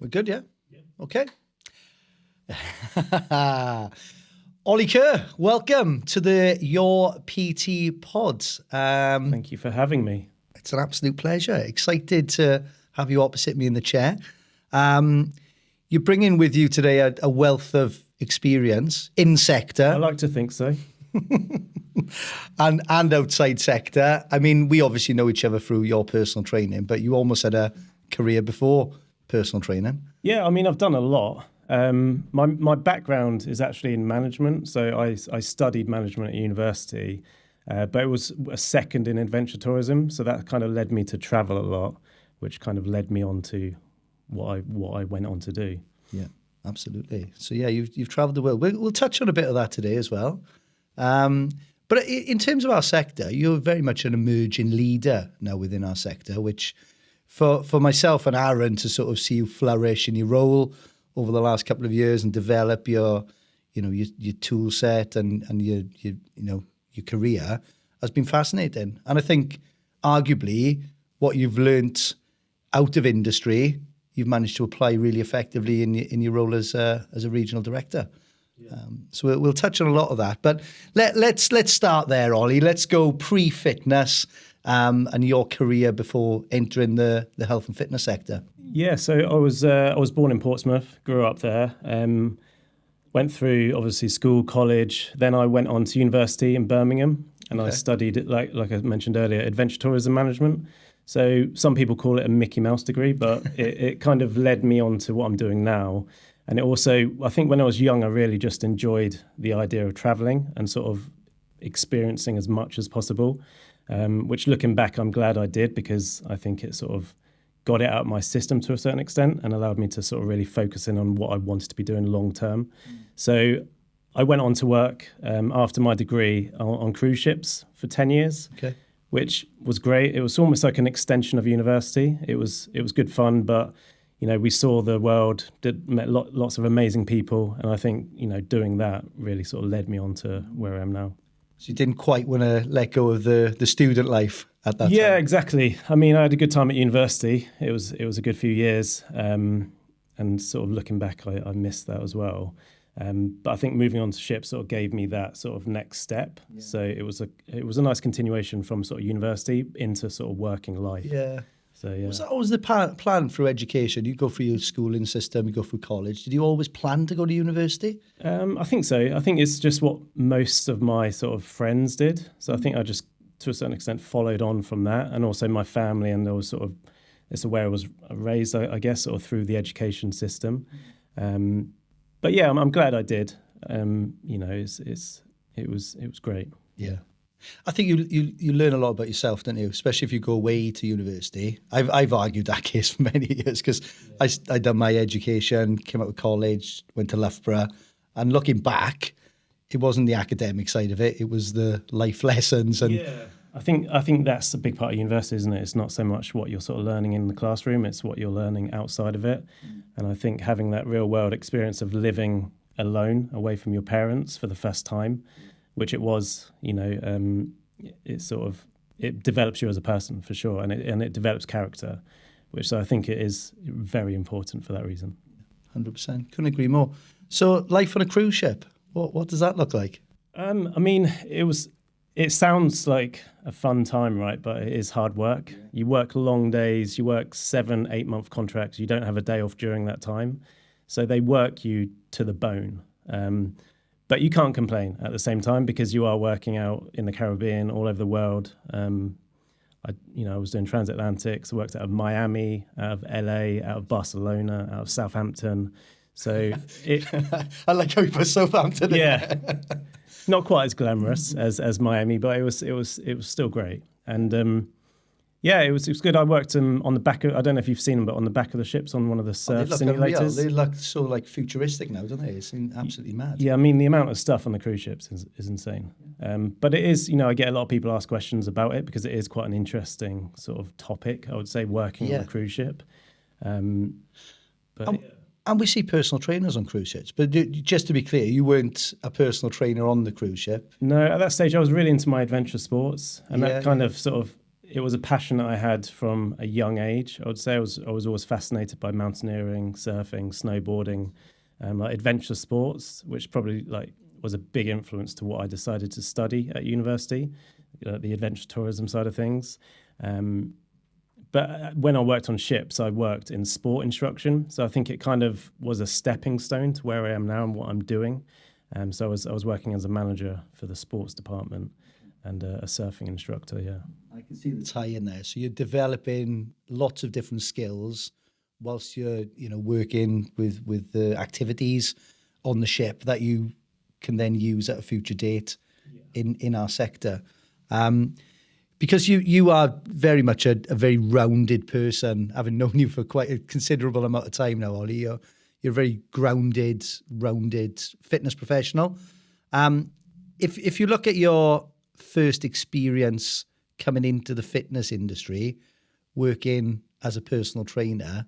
We're good, yeah? Okay. Ollie Kerr, welcome to the Your PT pod. Thank you for having me. It's an absolute pleasure. Excited to have you opposite me in the chair. You're bringing with you today a wealth of experience in sector. I like to think so. and outside sector. I mean, we obviously know each other through your personal training, but you almost had a career before personal training. Yeah, I mean, I've done a lot. My background is actually in management. So I studied management at university, but it was a second in adventure tourism. So that kind of led me to travel a lot, which kind of led me on to what I went on to do. Yeah, absolutely. So yeah, you've travelled the world. We'll touch on a bit of that today as well. But in terms of our sector, you're very much an emerging leader now within our sector, which for myself and Aaron to sort of see you flourish in your role over the last couple of years and develop your tool set and your career has been fascinating. And I think arguably what you've learnt out of industry, you've managed to apply really effectively in your role as a regional director. Yeah. So we'll touch on a lot of that, but let's start there, Ollie. Let's go pre-fitness and your career before entering the health and fitness sector. Yeah, so I was born in Portsmouth, grew up there, went through obviously school, college. Then I went on to university in Birmingham, and I studied like I mentioned earlier, adventure tourism management. So some people call it a Mickey Mouse degree, but it kind of led me on to what I'm doing now. And it also, I think when I was young, I really just enjoyed the idea of traveling and sort of experiencing as much as possible, which looking back, I'm glad I did, because I think it sort of got it out of my system to a certain extent and allowed me to sort of really focus in on what I wanted to be doing long term. So I went on to work after my degree on cruise ships for 10 years, which was great. It was almost like an extension of university. It was good fun, but we saw the world, met lots of amazing people. And I think, doing that really sort of led me on to where I am now. So you didn't quite want to let go of the student life at that time? Yeah, exactly. I mean, I had a good time at university. It was a good few years. And sort of looking back, I missed that as well. But I think moving on to ships sort of gave me that sort of next step. Yeah. So it was a nice continuation from sort of university into sort of working life. Yeah. So yeah. Was that always the plan through education? You go through your schooling system, you go through college. Did you always plan to go to university? I think so. I think it's just what most of my sort of friends did. So I think I just, to a certain extent, followed on from that. And also my family, and there was sort of, it's where I was raised, I guess, sort of through the education system. But yeah, I'm glad I did. It was great. Yeah. I think you learn a lot about yourself, don't you? Especially if you go away to university. I've argued that case for many years because I done my education, came out of college, went to Loughborough, and looking back, it wasn't the academic side of it. It was the life lessons. And yeah, I think that's a big part of university, isn't it? It's not so much what you're sort of learning in the classroom; it's what you're learning outside of it. And I think having that real world experience of living alone, away from your parents for the first time, which it was, it develops you as a person for sure, and it develops character, which I think it is very important for that reason. 100%, couldn't agree more. So, life on a cruise ship, what does that look like? I mean, it sounds like a fun time, right? But it is hard work. Yeah. You work long days. You work 7-8 month contracts. You don't have a day off during that time, so they work you to the bone. But you can't complain at the same time because you are working out in the Caribbean, all over the world. I was doing transatlantics. I worked out of Miami, out of LA, out of Barcelona, out of Southampton. So I like how you put Southampton. Yeah, not quite as glamorous as Miami, but it was still great. And it was good. I worked on the back of, I don't know if you've seen them, but on the back of the ships on one of the surf simulators. They look so like futuristic now, don't they? It's absolutely mad. Yeah, I mean, the amount of stuff on the cruise ships is insane. But it is, I get a lot of people ask questions about it because it is quite an interesting sort of topic, I would say, working on a cruise ship. And we see personal trainers on cruise ships. But just to be clear, you weren't a personal trainer on the cruise ship? No, at that stage I was really into my adventure sports. And that kind of sort of, it was a passion that I had from a young age. I would say I was always fascinated by mountaineering, surfing, snowboarding, like adventure sports, which probably like was a big influence to what I decided to study at university, the adventure tourism side of things. But when I worked on ships, I worked in sport instruction. So I think it kind of was a stepping stone to where I am now and what I'm doing. So I was working as a manager for the sports department and a surfing instructor, yeah. I can see the tie in there. So you're developing lots of different skills whilst you're, working with the activities on the ship that you can then use at a future date in our sector. Because you are very much a very rounded person, having known you for quite a considerable amount of time now, Ollie. You're a very grounded, rounded fitness professional. If you look at your first experience coming into the fitness industry, working as a personal trainer,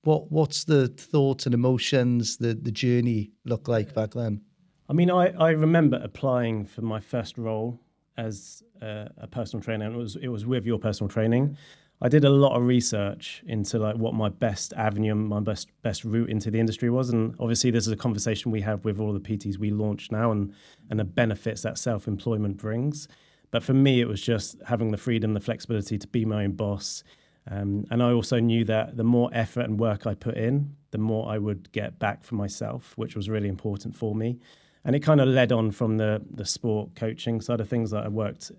what's the thoughts and emotions, the journey look like back then? I mean, I remember applying for my first role as a personal trainer, and it was with your personal training. I did a lot of research into like what my best avenue, my best route into the industry was, and obviously this is a conversation we have with all the PTs we launch now, and the benefits that self-employment brings. But for me, it was just having the freedom, the flexibility to be my own boss, and I also knew that the more effort and work I put in, the more I would get back for myself, which was really important for me. And it kind of led on from the sport coaching side of things that I worked,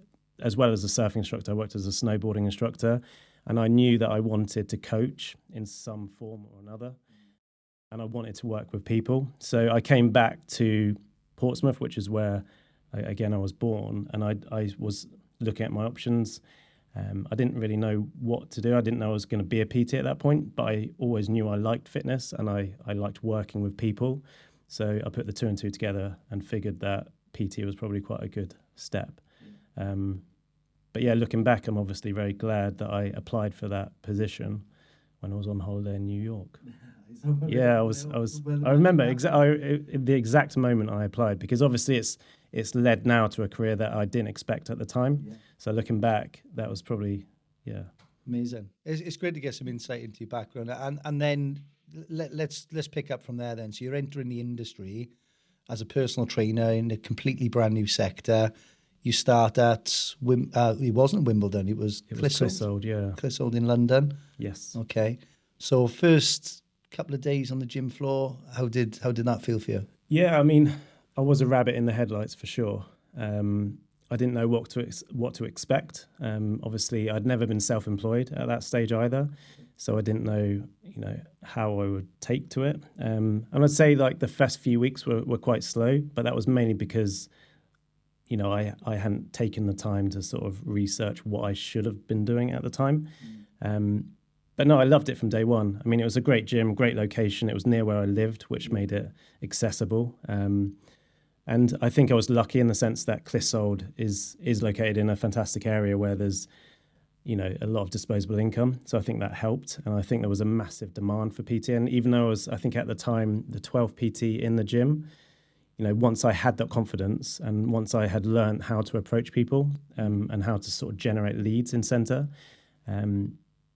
as well as a surfing instructor, I worked as a snowboarding instructor. And I knew that I wanted to coach in some form or another. And I wanted to work with people. So I came back to Portsmouth, which is where, again, I was born. And I was looking at my options. I didn't really know what to do. I didn't know I was going to be a PT at that point. But I always knew I liked fitness and I liked working with people. So I put the two and two together and figured that PT was probably quite a good step. But yeah, looking back, I'm obviously very glad that I applied for that position when I was on holiday in New York. Yeah, I remember the exact moment I applied, because obviously it's led now to a career that I didn't expect at the time. Yeah. So looking back, that was probably, yeah. Amazing. It's great to get some insight into your background, and then let's pick up from there then. So you're entering the industry as a personal trainer in a completely brand new sector. You start at, it wasn't Wimbledon, it was Clissold, yeah. Clissold in London. Yes. Okay. So first couple of days on the gym floor, how did that feel for you? Yeah, I mean, I was a rabbit in the headlights for sure. I didn't know what to expect. Obviously, I'd never been self-employed at that stage either, so I didn't know, how I would take to it. And I'd say like the first few weeks were quite slow, but that was mainly because, I hadn't taken the time to sort of research what I should have been doing at the time. But no, I loved it from day one. I mean, it was a great gym, great location. It was near where I lived, which made it accessible. And I think I was lucky in the sense that Clissold is located in a fantastic area where there's, a lot of disposable income. So I think that helped. And I think there was a massive demand for PT. And even though I was, I think at the time, the 12th PT in the gym, once I had that confidence and once I had learned how to approach people and how to sort of generate leads in centre,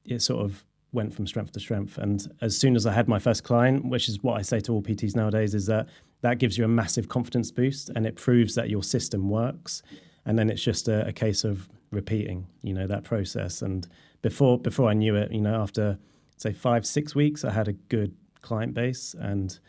it sort of went from strength to strength. And as soon as I had my first client, which is what I say to all PTs nowadays, is that gives you a massive confidence boost and it proves that your system works. And then it's just a case of repeating, that process. And before I knew it, after say 5-6 weeks, I had a good client base, and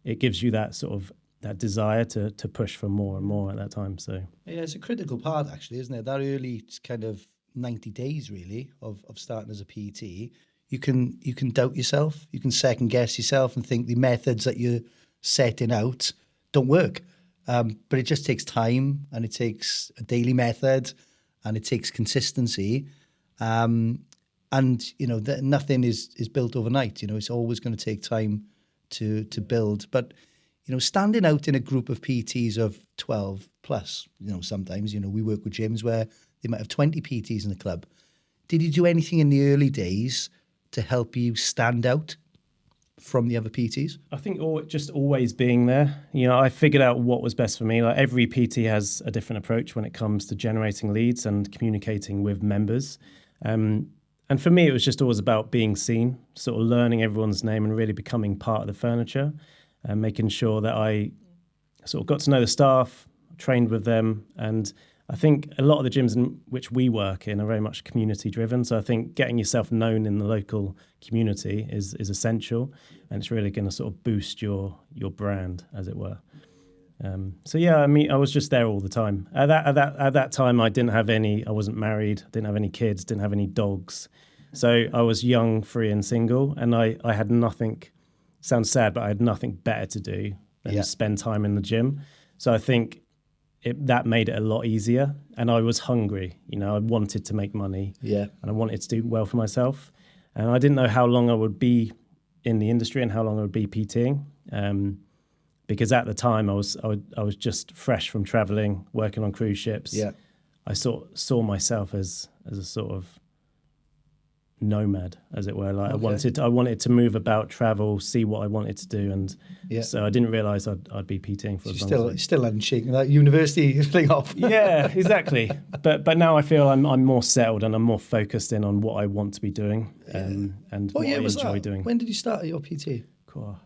it gives you that sort of that desire to push for more and more at that time. So yeah, it's a critical part actually, isn't it? That early kind of 90 days really of starting as a PT, you can doubt yourself, you can second guess yourself and think the methods that you're setting out don't work. But it just takes time, and it takes a daily method, and it takes consistency. And nothing is built overnight. It's always going to take time to build. But standing out in a group of PTs of 12 plus, sometimes, we work with gyms where they might have 20 PTs in the club. Did you do anything in the early days to help you stand out? from the other PTs? I think just always being there. I figured out what was best for me. Like every PT has a different approach when it comes to generating leads and communicating with members. And for me, it was just always about being seen, sort of learning everyone's name and really becoming part of the furniture and making sure that I sort of got to know the staff, trained with them. And I think a lot of the gyms in which we work in are very much community driven. So I think getting yourself known in the local community is essential, and it's really going to sort of boost your brand, as it were. So yeah, I mean, I was just there all the time. At that time, I wasn't married, didn't have any kids, didn't have any dogs. So I was young, free and single, and I had nothing, sounds sad, but I had nothing better to do than spend time in the gym. So I think that made it a lot easier, and I was hungry. I wanted to make money, and I wanted to do well for myself, and I didn't know how long I would be in the industry and how long I would be PTing, because at the time I was just fresh from traveling, working on cruise ships. I saw myself as a sort of nomad, as it were. Like I wanted to move about, travel, see what I wanted to do, and so I didn't realise I'd be PTing for as long as still hadn't shaken that university thing off. Yeah, exactly. But now I feel I'm more settled and I'm more focused in on what I want to be doing, and what I enjoy doing. When did you start at your PT? Cool.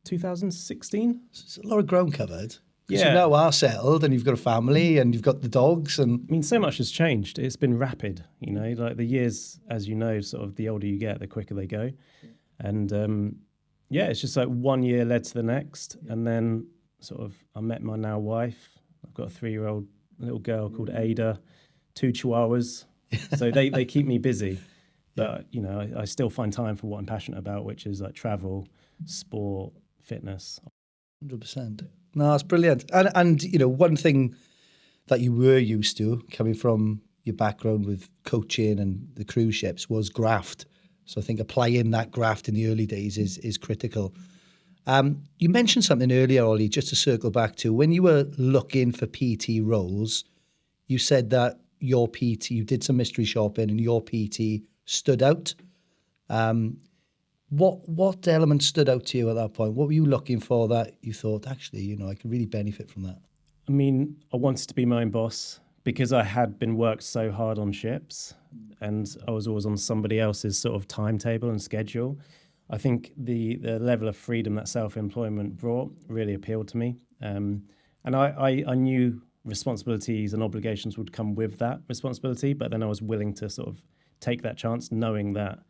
2016. It's a lot of ground covered. Because you now are settled and you've got a family and you've got the dogs. And I mean, so much has changed. It's been rapid, like the years, as you know, sort of the older you get, the quicker they go. And it's just like 1 year led to the next. And then sort of I met my now wife. I've got a 3-year-old little girl called Ada, 2 chihuahuas. So they keep me busy. But, I still find time for what I'm passionate about, which is like travel, sport, fitness. 100%. No, that's brilliant. And one thing that you were used to coming from your background with coaching and the cruise ships was graft. So I think applying that graft in the early days is critical. You mentioned something earlier, Ollie, just to circle back to when you were looking for PT roles, you said that your PT, you did some mystery shopping and your PT stood out. What element stood out to you at that point? What were you looking for that you thought, actually, I could really benefit from that? I mean, I wanted to be my own boss because I had been worked so hard on ships and I was always on somebody else's sort of timetable and schedule. I think the level of freedom that self-employment brought really appealed to me. And I knew responsibilities and obligations would come with that responsibility, but then I was willing to sort of take that chance knowing that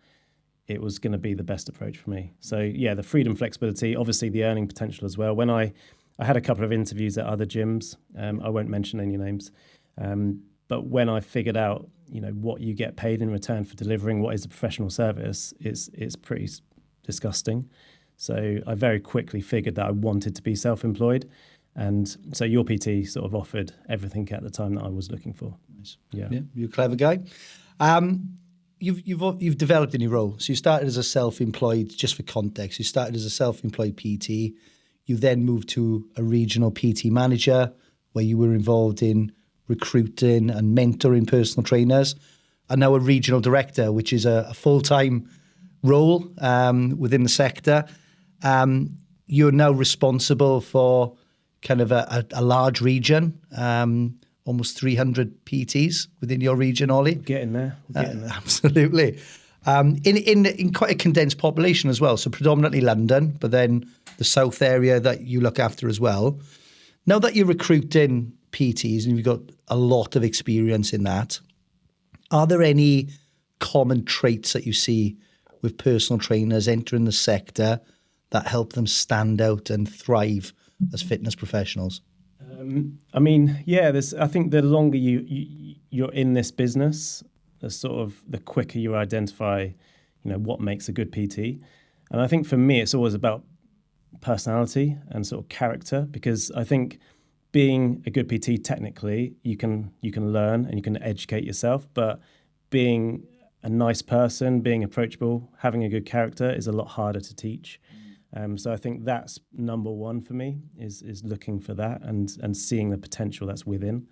it was going to be the best approach for me. So yeah, the freedom, flexibility, obviously the earning potential as well. When I had a couple of interviews at other gyms, I won't mention any names, but when I figured out, what you get paid in return for delivering what is a professional service, it's pretty disgusting. So I very quickly figured that I wanted to be self-employed. And so your PT sort of offered everything at the time that I was looking for. Nice. Yeah, you're a clever guy. You've developed in your role. So you started as a self-employed, just for context, you started as a self-employed PT. You then moved to a regional PT manager where you were involved in recruiting and mentoring personal trainers, and now a regional director, which is a full-time role within the sector. You're now responsible for kind of a large region, almost 300 PTs within your region, Ollie. We're getting there. Absolutely. In quite a condensed population as well. So predominantly London, but then the south area that you look after as well. Now that you're recruiting PTs and you've got a lot of experience in that, are there any common traits that you see with personal trainers entering the sector that help them stand out and thrive as fitness professionals? I mean, yeah, I think the longer you're in this business, the quicker you identify, what makes a good PT. And I think for me, it's always about personality and sort of character, because I think being a good PT, technically, you can learn and you can educate yourself, but being a nice person, being approachable, having a good character is a lot harder to teach. So I think that's number one for me, is looking for that and seeing the potential that's within.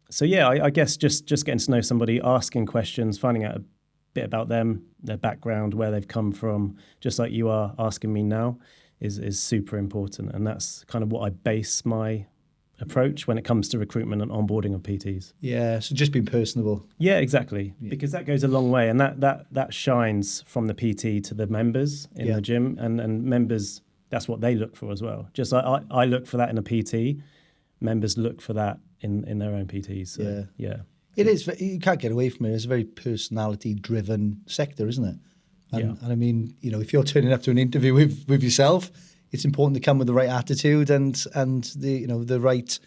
So yeah, I guess just getting to know somebody, asking questions, finding out bit about them, their background, where they've come from, just like you are asking me now, is super important. And that's kind of what I base my approach when it comes to recruitment and onboarding of PTs. Yeah, so just being personable. Yeah, exactly. Yeah. Because that goes a long way, and that shines from the PT to the members in the gym, and members, that's what they look for as well. Just like I look for that in a PT, members look for that in their own PTs. So, yeah. It is. You can't get away from it. It's a very personality-driven sector, isn't it? And I mean, you know, if you're turning up to an interview with yourself, it's important to come with the right attitude and the right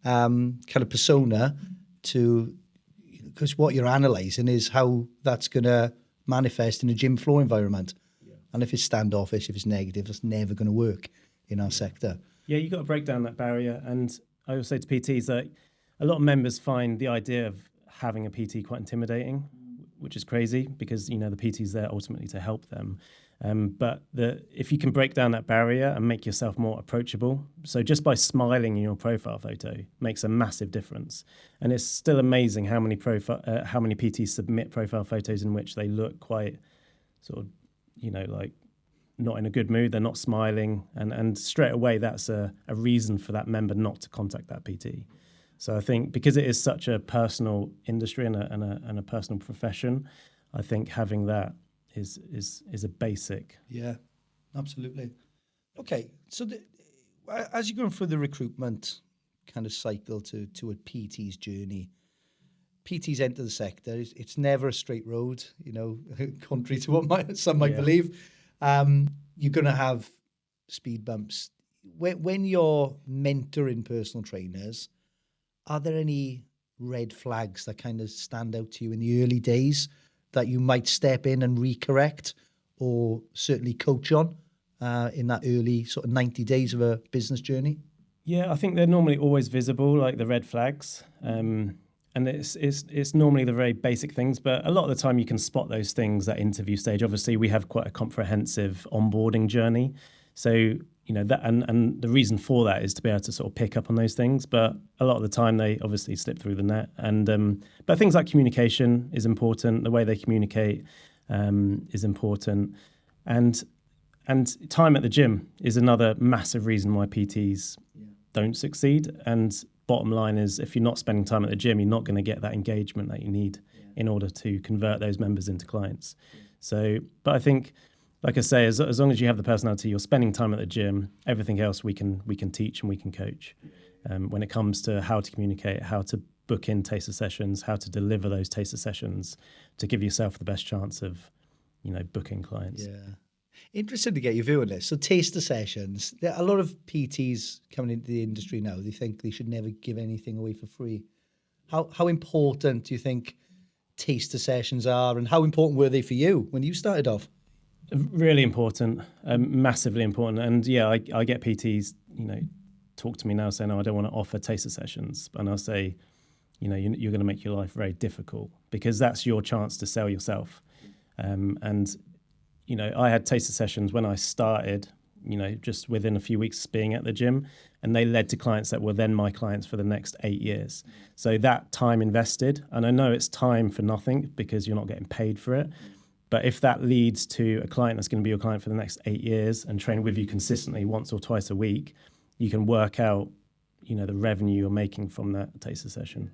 kind of persona because what you're analysing is how that's going to manifest in a gym floor environment. Yeah. And if it's standoffish, if it's negative, it's never going to work in our sector. Yeah, you've got to break down that barrier. And I always say to PTs that a lot of members find the idea of having a PT quite intimidating, which is crazy because, you know, the PT's there ultimately to help them. But if you can break down that barrier and make yourself more approachable, so just by smiling in your profile photo makes a massive difference. And it's still amazing how many PTs submit profile photos in which they look quite sort of, you know, like not in a good mood. They're not smiling, and straight away that's a reason for that member not to contact that PT. So I think because it is such a personal industry and a personal profession, I think having that is a basic. Yeah, absolutely. Okay, so as you're going through the recruitment kind of cycle to a PT's journey, PTs enter the sector. It's never a straight road, you know, contrary to what some might believe. You're going to have speed bumps. When you're mentoring personal trainers, are there any red flags that kind of stand out to you in the early days that you might step in and recorrect or certainly coach on in that early sort of 90 days of a business journey? Yeah, I think they're normally always visible, like the red flags. And it's normally the very basic things, but a lot of the time you can spot those things at interview stage. Obviously, we have quite a comprehensive onboarding journey. So, you know, that and the reason for that is to be able to sort of pick up on those things. But a lot of the time they obviously slip through the net. And but things like communication is important. The way they communicate is important. And time at the gym is another massive reason why PTs don't succeed. And bottom line is, if you're not spending time at the gym, you're not going to get that engagement that you need in order to convert those members into clients. So, but I think, like I say, as long as you have the personality, you're spending time at the gym, everything else we can teach and we can coach. When it comes to how to communicate, how to book in taster sessions, how to deliver those taster sessions to give yourself the best chance of, you know, booking clients. Yeah. Interesting to get your view on this. So taster sessions, a lot of PTs coming into the industry now, they think they should never give anything away for free. How important do you think taster sessions are, and how important were they for you when you started off? Really important, massively important. And yeah, I get PTs, you know, talk to me now saying, "Oh, I don't want to offer taster sessions," and I'll say, you know, you're going to make your life very difficult because that's your chance to sell yourself. And you know, I had taster sessions when I started, you know, just within a few weeks being at the gym, and they led to clients that were then my clients for the next 8 years. So that time invested, and I know it's time for nothing because you're not getting paid for it. But if that leads to a client that's going to be your client for the next 8 years and train with you consistently once or twice a week, you can work out, you know, the revenue you're making from that taster session.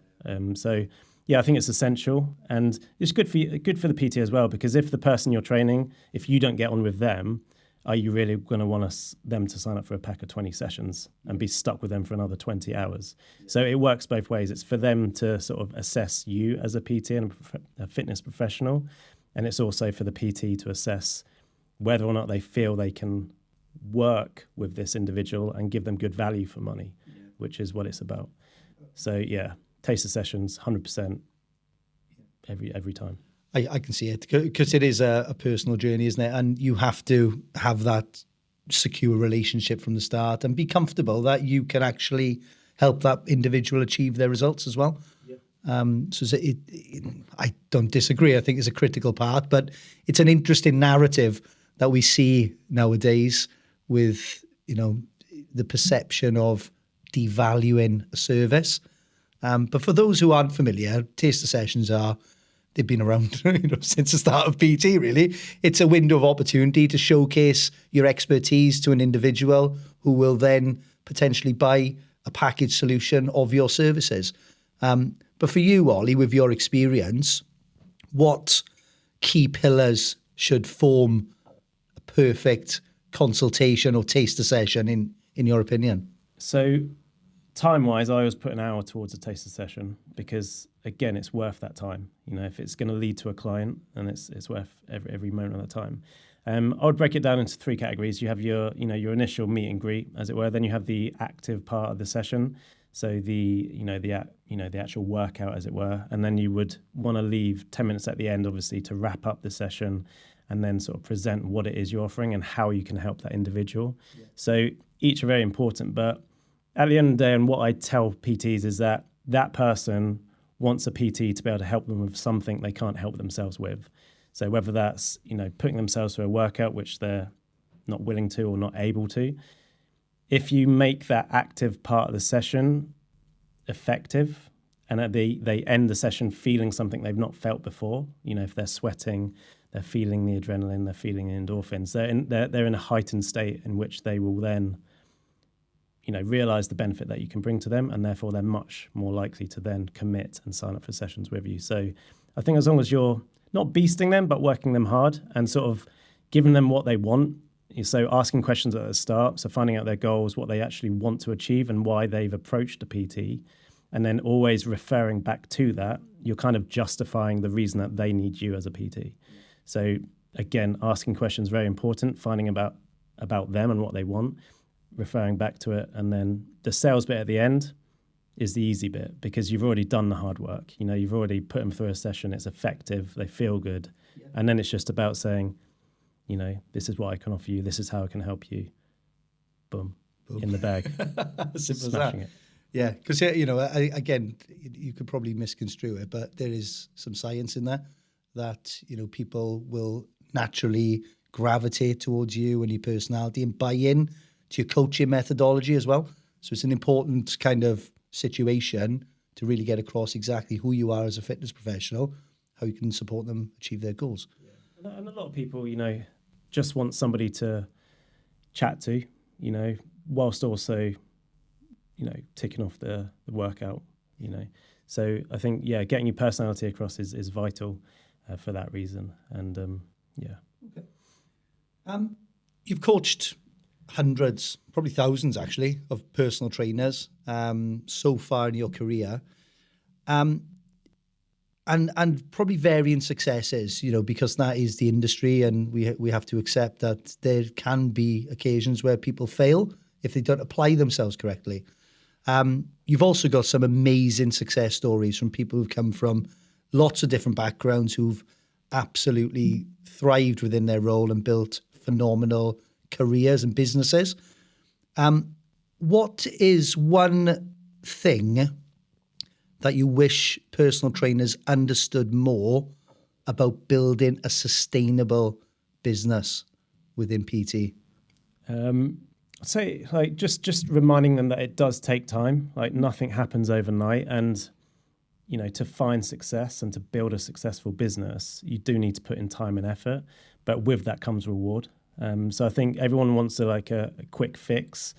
So yeah, I think it's essential, and it's good for you, good for the PT as well, because if the person you're training, if you don't get on with them, are you really going to want them to sign up for a pack of 20 sessions and be stuck with them for another 20 hours? So it works both ways. It's for them to sort of assess you as a PT and a fitness professional, and it's also for the PT to assess whether or not they feel they can work with this individual and give them good value for money, which is what it's about. So yeah, taster sessions, 100% every time. I can see it because it is a personal journey, isn't it? And you have to have that secure relationship from the start and be comfortable that you can actually help that individual achieve their results as well. Yeah. So I don't disagree. I think it's a critical part, but it's an interesting narrative that we see nowadays with, you know, the perception of devaluing a service. But for those who aren't familiar, taster sessions are they've been around since the start of PT, really. It's a window of opportunity to showcase your expertise to an individual who will then potentially buy a package solution of your services. But for you, Ollie, with your experience, what key pillars should form a perfect consultation or taster session in your opinion? So time-wise, I always put an hour towards a taster session because, again, it's worth that time. If it's going to lead to a client, and it's worth every moment of the time. I would break it down into 3 categories. You have your initial meet and greet, as it were. Then you have the active part of the session, so the actual workout, as it were. And then you would want to leave 10 minutes at the end, obviously, to wrap up the session, and then sort of present what it is you're offering and how you can help that individual. Yeah. So each are very important, but at the end of the day, and what I tell PTs is that person wants a PT to be able to help them with something they can't help themselves with. So whether that's, putting themselves through a workout, which they're not willing to or not able to, if you make that active part of the session effective, and they end the session feeling something they've not felt before, if they're sweating, they're feeling the adrenaline, they're feeling the endorphins, they're in a heightened state in which they will then realize the benefit that you can bring to them, and therefore they're much more likely to then commit and sign up for sessions with you. So I think as long as you're not beasting them, but working them hard and sort of giving them what they want. So asking questions at the start, so finding out their goals, what they actually want to achieve and why they've approached a PT, and then always referring back to that, you're kind of justifying the reason that they need you as a PT. So again, asking questions, very important, finding about them and what they want, referring back to it, and then the sales bit at the end is the easy bit because you've already done the hard work. You've already put them through a session, it's effective, they feel good, and then it's just about saying, this is what I can offer you, this is how I can help you. Boom. In the bag. Simple as Smashing that. it. Yeah, because again, you could probably misconstrue it, but there is some science in there that people will naturally gravitate towards you and your personality and buy in to your coaching methodology as well. So it's an important kind of situation to really get across exactly who you are as a fitness professional, how you can support them achieve their goals. Yeah. And a lot of people, just want somebody to chat to, whilst also, ticking off the workout, So I think, getting your personality across is vital for that reason. And Okay. You've coached hundreds, probably thousands actually, of personal trainers so far in your career. And probably varying successes, because that is the industry, and we have to accept that there can be occasions where people fail if they don't apply themselves correctly. You've also got some amazing success stories from people who've come from lots of different backgrounds who've absolutely thrived within their role and built phenomenal careers and businesses. What is one thing that you wish personal trainers understood more about building a sustainable business within PT? I'd say just reminding them that it does take time. Nothing happens overnight, and to find success and to build a successful business, you do need to put in time and effort, but with that comes reward. So I think everyone wants a quick fix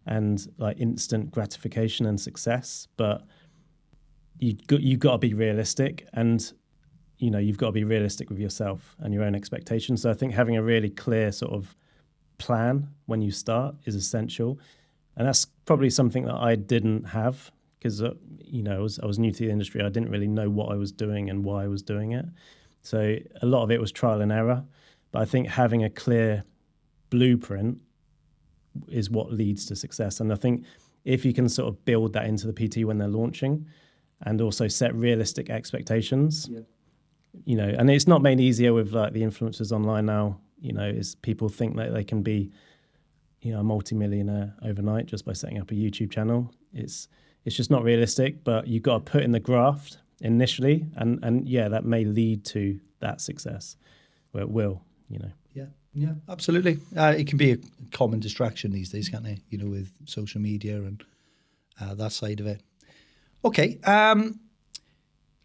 and instant gratification and success, but you've got to be realistic, and you've got to be realistic with yourself and your own expectations. So I think having a really clear sort of plan when you start is essential, and that's probably something that I didn't have because I was new to the industry. I didn't really know what I was doing and why I was doing it. So a lot of it was trial and error, but I think having a clear blueprint is what leads to success. And I think if you can sort of build that into the PT when they're launching, and also set realistic expectations, and it's not made easier with the influencers online now, is people think that they can be, a multimillionaire overnight just by setting up a YouTube channel. It's just not realistic, but you've got to put in the graft initially, and that may lead to that success, where it will, Yeah, absolutely. It can be a common distraction these days, can't it? With social media and that side of it. Okay,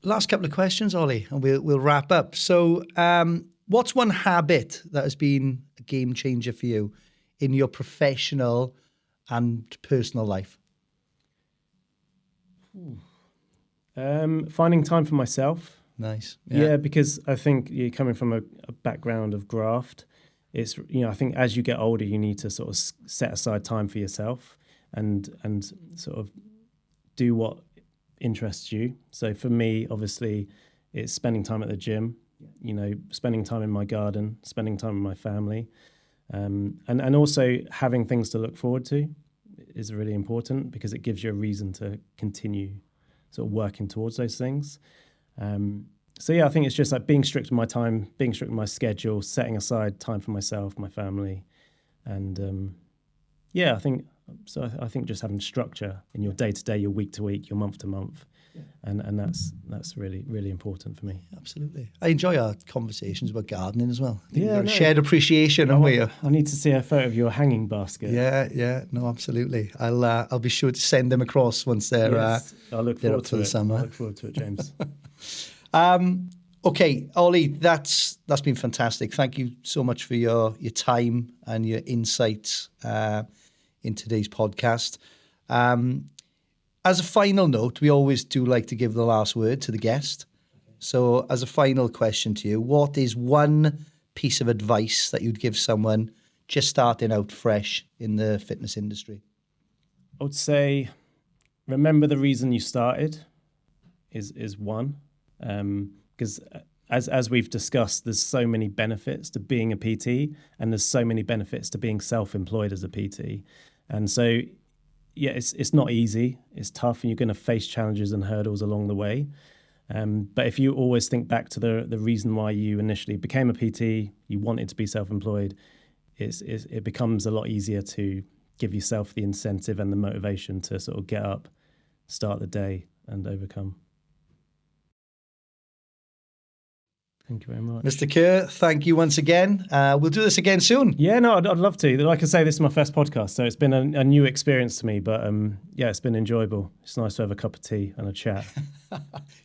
last couple of questions, Ollie, and we'll wrap up. So, what's one habit that has been a game changer for you in your professional and personal life? Finding time for myself. Nice. Yeah, because I think you're coming from a background of graft. It's, I think as you get older, you need to sort of set aside time for yourself and sort of do what interests you. So for me, obviously, it's spending time at the gym, spending time in my garden, spending time with my family, and also having things to look forward to is really important because it gives you a reason to continue sort of working towards those things. So yeah, I think it's just like being strict with my time, being strict with my schedule, setting aside time for myself, my family, and I think so. I think just having structure in your day to day, your week to week, your month to month, and that's really really important for me. Absolutely, I enjoy our conversations about gardening as well. I think Yeah, we've got a shared appreciation, haven't we? I need to see a photo of your hanging basket. Yeah, no, absolutely. I'll be sure to send them across once they're Yes, I look they're forward up to for the it. summer. I look forward to it, James. Okay, Ollie, that's been fantastic. Thank you so much for your time and your insights in today's podcast. As a final note, we always do like to give the last word to the guest. So as a final question to you, what is one piece of advice that you'd give someone just starting out fresh in the fitness industry? I would say, remember the reason you started is one, because as we've discussed, there's so many benefits to being a PT, and there's so many benefits to being self-employed as a PT, and so yeah, it's not easy, it's tough, and you're going to face challenges and hurdles along the way. But if you always think back to the reason why you initially became a PT, you wanted to be self-employed, it becomes a lot easier to give yourself the incentive and the motivation to sort of get up, start the day, and overcome. Thank you very much. Mr. Kerr, thank you once again. We'll do this again soon. Yeah, no, I'd love to. Like I say, this is my first podcast, so it's been a new experience to me, but yeah, it's been enjoyable. It's nice to have a cup of tea and a chat.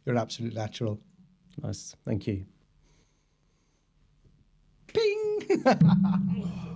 You're an absolute natural. Nice. Thank you. Bing!